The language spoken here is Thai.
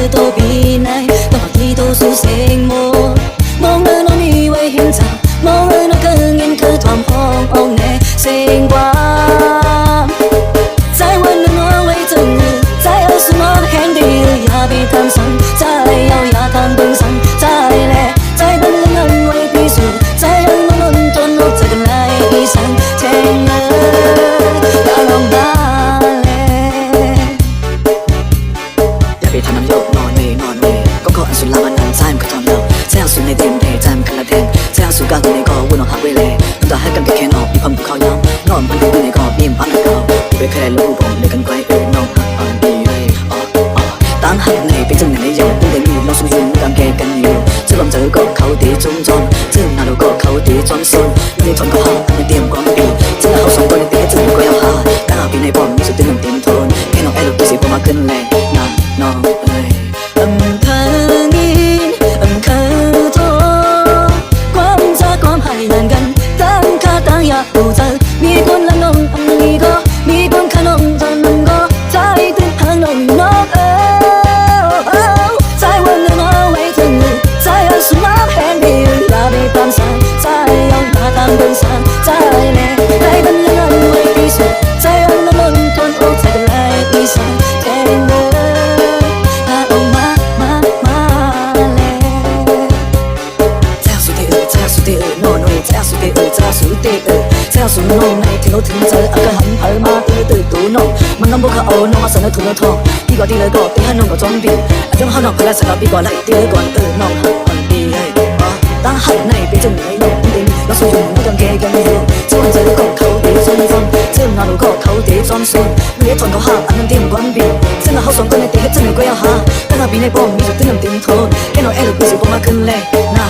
都比奈，当我低头数星幕，望了那你为现场，望了那更应可团红红的星光。在问了我为真日，在二十我看的也比他上，在要也谈不上，在嘞，在等人安慰的数，在让我们断落这个来一生天人。สุลามันอันใจมันก็ทอนเราใจเอาสุดในเต็มเพใจมันขนาดเต็มใจเอาสุดการตัวในก็วุ่นเอาหักไว้เลยน้ำตาให้กันแค่นอกมีความบุกเขาย้ำนอนพันตัวในก็มีมันพันเขาไม่ไปเคยรู้ผมเลยกันไกลน้องหักอันดีเลยตั้งหักในเป็นจังในยังตั้งแต่มีเราสู้ยืนกันแก่กันอยู่จะลองเจอก็เขาตีจงจอมจะหน้าเราก็เขาตีจอมซนในทนก็หาในเตรียมความปีจะเขาสองคนในเตะจะก็ยังหาก้าวปีในบอมมีสุดที่หนึ่งเต็มทนแค่น้องแอร์ตัวสีผมมาขึ้นเลยน้องเอ้ยมีคนละน้องอันนี้ก็มีคนขนมจนมันก็ใจตึงหางน้องนกใจวันนึงเอาไว้ถึงใจเอาสุนัขแหงดีลาไปตามสายใจเอาหน้าตามเดินสายใจแน่ใจบันยังไว้ที่สุดใจเอาละล้นคนโอ้ใจกันเลยที่สายแทงเลยพาออกมาเลยใจสุดที่โน่นใจสุดที่ใจสุดน้องในที่เราถึงเจออาการหันเผยมาตื่นตัวน้องมันน้ำบุกเขาเอาน้องมาเสนอถุงทองดีกว่าดีเลยก็ตีให้น้องก็จอมบีอาจจะเขาน้องก็ได้สลับดีกว่าไล่ตีเลยก่อนน้องหักมันดีให้ตั้งหักในเป็นจังไหนน้องดินเราสู้อยู่ไม่ต้องแก่กันอยู่ส่วนเจอก็เขาตีจอมฟังเจอหน้าเราก็เขาตีจอมซุนเรียกทนเขาหักอันนั้นเตรียมก่อนบีซึ่งเขาสองคนในตีให้จังไหนก็ยังหาตั้งแต่ปีในป้อมมีจุดตึ้งน้ำเต็มทนแค่น้องแอร์ลูกกูสิบมาขึ้นเลยนะ